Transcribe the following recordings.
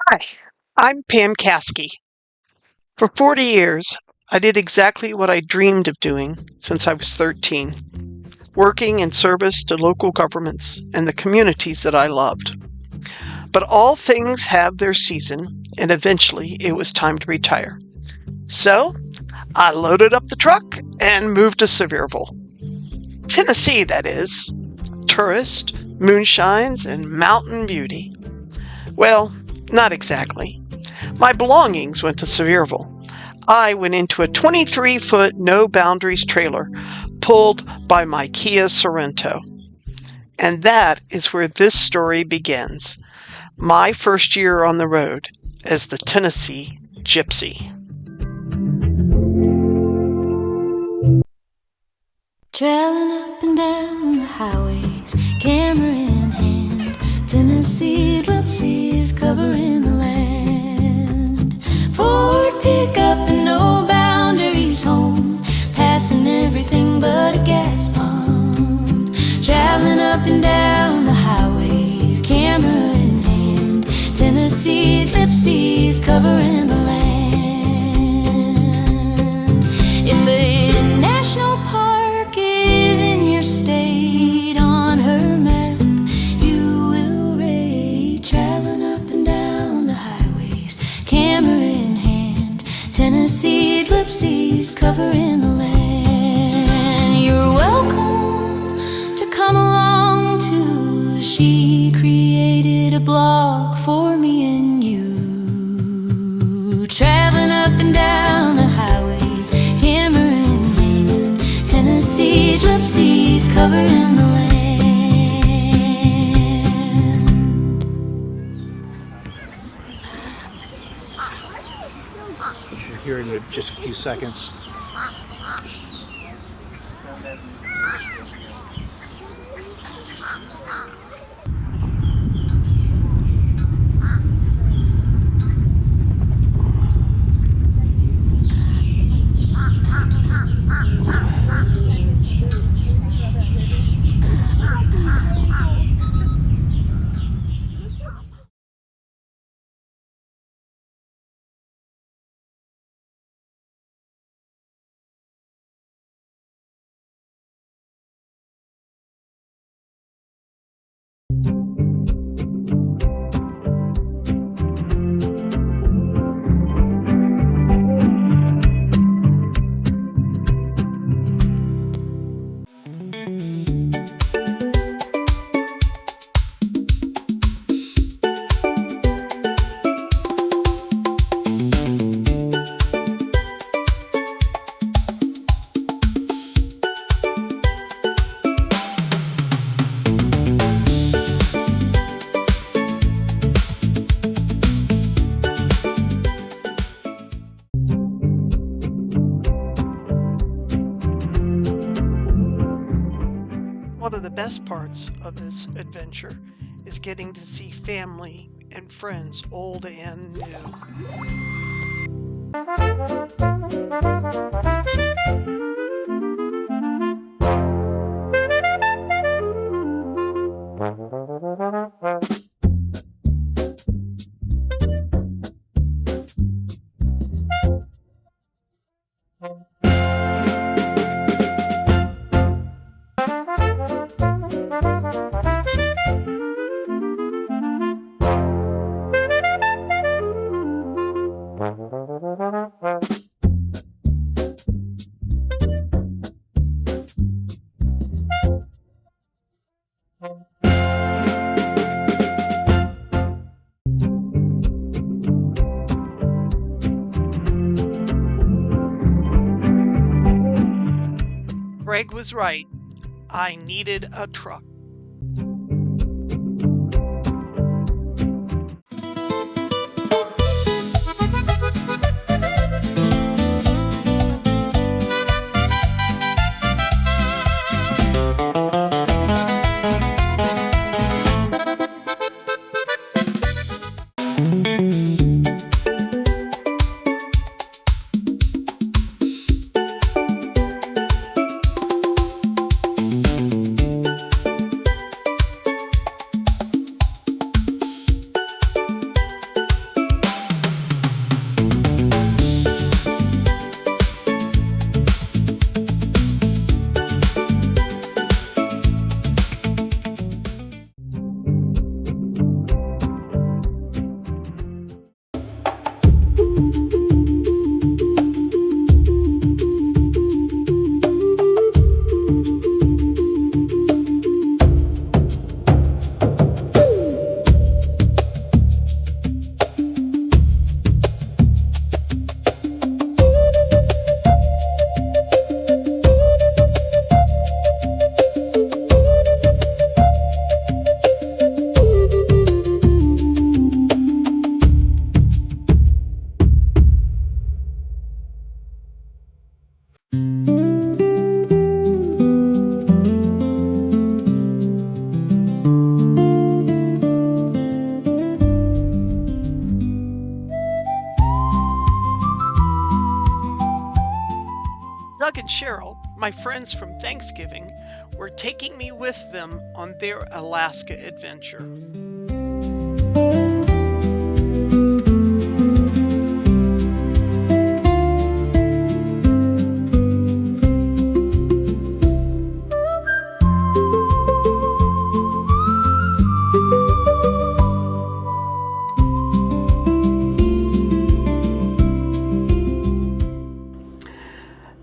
Hi, I'm Pam Caskey. For 40 years, I did exactly what I dreamed of doing since I was 13, working in service to local governments and the communities that I loved. But all things have their season, and eventually it was time to retire. So I loaded up the truck and moved to Sevierville. Tennessee, that is. Tourist, moonshines, and mountain beauty. Well, not exactly. My belongings went to Sevierville. I went into a 23-foot no boundaries trailer pulled by my Kia Sorento. And that is where this story begins. My first year on the road as the Tennessee Gypsy. Trailing up and down the highways, camera in hand, Tennessee gypsies covering the land. Ford pickup and no boundaries home, passing everything but a gas pump. Traveling up and down the highways, camera in hand, Tennessee gypsies covering the land. If a national park is in your state on her map, you will rate. Traveling up and down the highways, camera in hand, Tennessee gypsies covering the land. You're welcome to come along too. She created a blog for me and you. Traveling up and down the highways, camera in hand, Tennessee gypsies covering the land. You should hear it in just a few seconds. One of the best parts of this adventure is getting to see family and friends, old and new. Greg was right. I needed a truck. and Cheryl, my friends from Thanksgiving, were taking me with them on their Alaska adventure.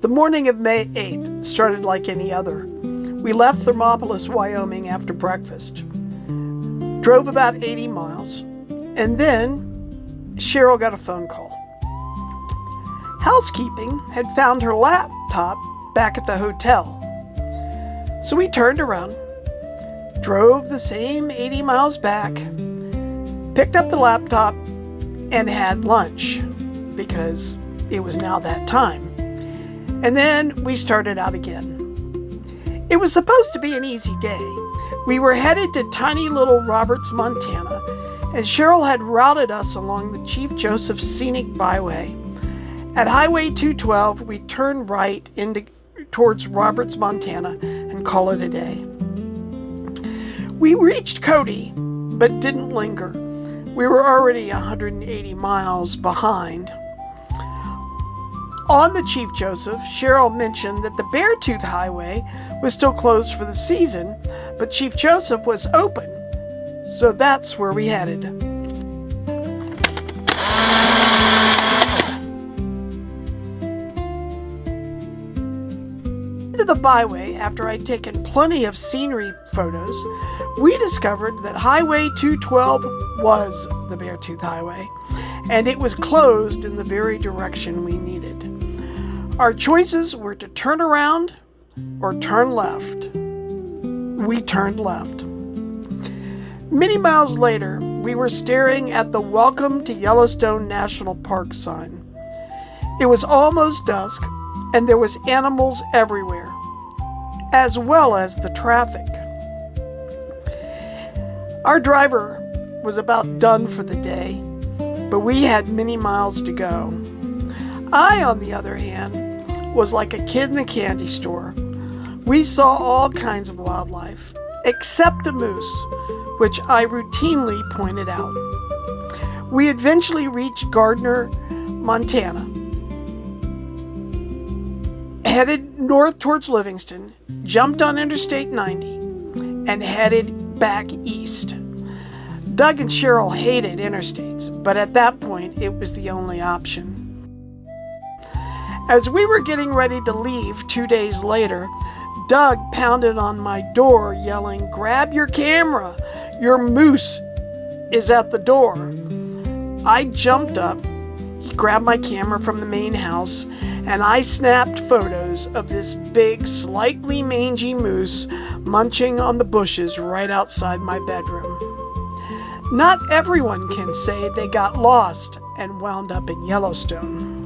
The morning of May 8th started like any other. We left Thermopolis, Wyoming after breakfast, drove about 80 miles, and then Cheryl got a phone call. Housekeeping had found her laptop back at the hotel. So we turned around, drove the same 80 miles back, picked up the laptop, and had lunch because it was now that time. And then we started out again. It was supposed to be an easy day. We were headed to tiny little Roberts, Montana, and Cheryl had routed us along the Chief Joseph Scenic Byway. At Highway 212, we turned right towards Roberts, Montana, and call it a day. We reached Cody, but didn't linger. We were already 180 miles behind. On the Chief Joseph, Cheryl mentioned that the Beartooth Highway was still closed for the season, but Chief Joseph was open, so that's where we headed. Into the byway, after I'd taken plenty of scenery photos, we discovered that Highway 212 was the Beartooth Highway, and it was closed in the very direction we needed. Our choices were to turn around or turn left. We turned left. Many miles later, we were staring at the Welcome to Yellowstone National Park sign. It was almost dusk, and there was animals everywhere, as well as the traffic. Our driver was about done for the day, but we had many miles to go. I, on the other hand, was like a kid in a candy store. We saw all kinds of wildlife, except a moose, which I routinely pointed out. We eventually reached Gardner, Montana, headed north towards Livingston, jumped on Interstate 90, and headed back east. Doug and Cheryl hated interstates, but at that point it was the only option. As we were getting ready to leave 2 days later, Doug pounded on my door yelling, "Grab your camera! Your moose is at the door." I jumped up, he grabbed my camera from the main house, and I snapped photos of this big, slightly mangy moose munching on the bushes right outside my bedroom. Not everyone can say they got lost and wound up in Yellowstone.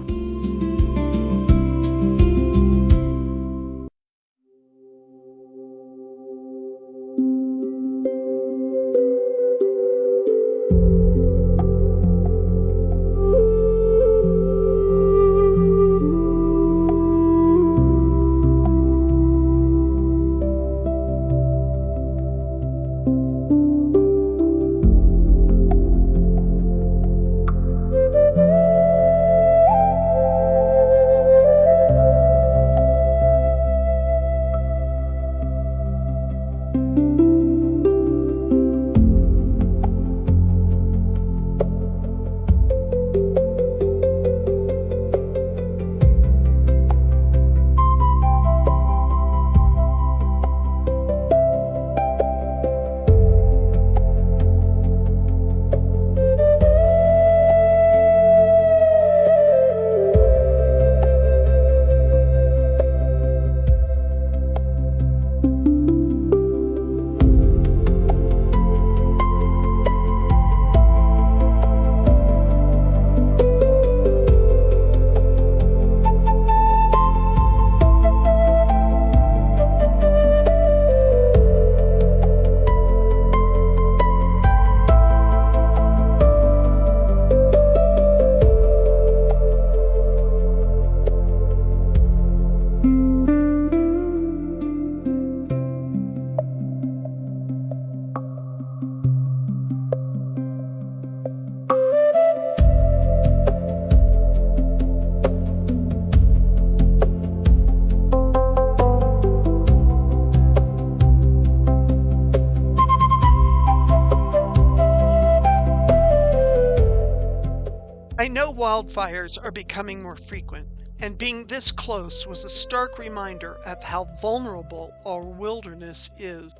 I know wildfires are becoming more frequent, and being this close was a stark reminder of how vulnerable our wilderness is.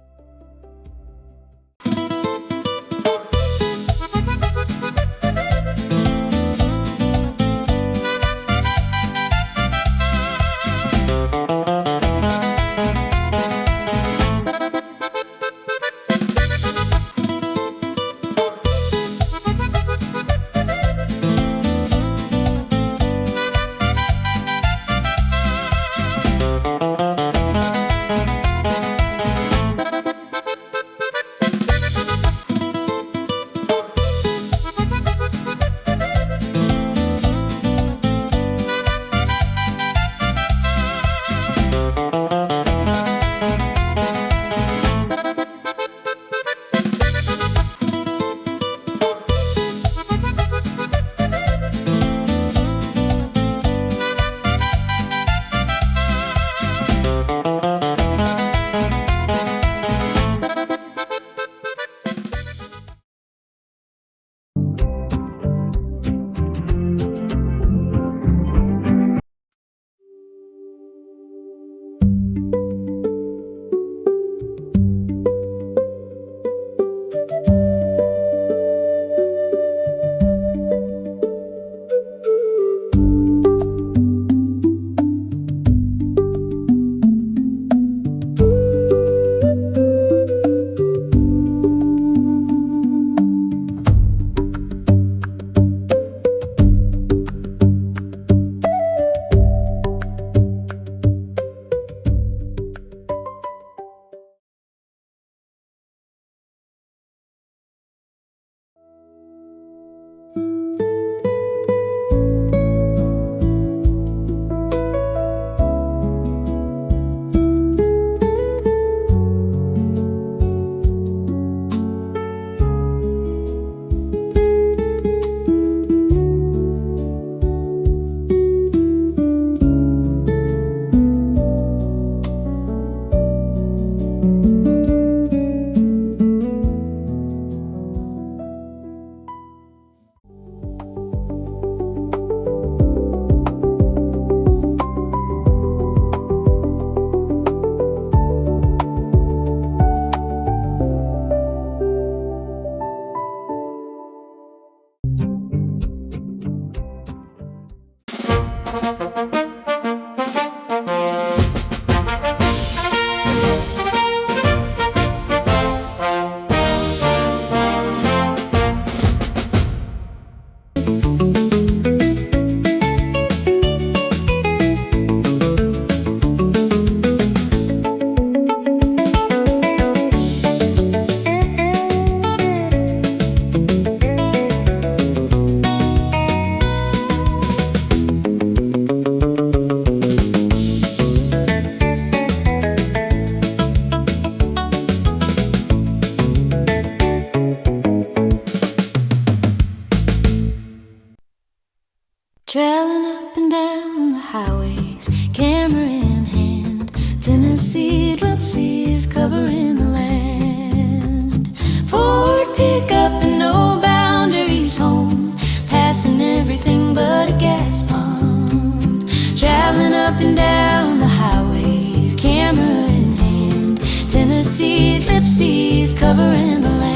Trailing up and down the highways, camera in hand, Tennessee, let's seas covering the land. Ford pickup and no boundaries home, passing everything but a gas pump. Traveling up and down the highways, camera in hand, Tennessee, let's seas covering the land.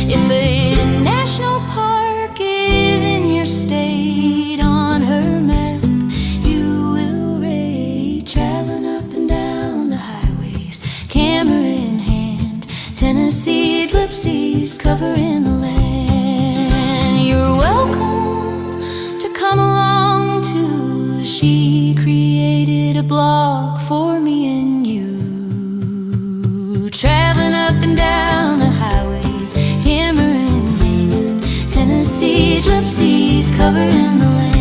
If a national park is in your state on her map, you will rate traveling up and down the highways, camera in hand, Tennessee, ellipses covering the land. You're welcome to come along too. She created a blog for me and you. Traveling up and down the highways, camera in hand, Tennessee, gypsies covering the land.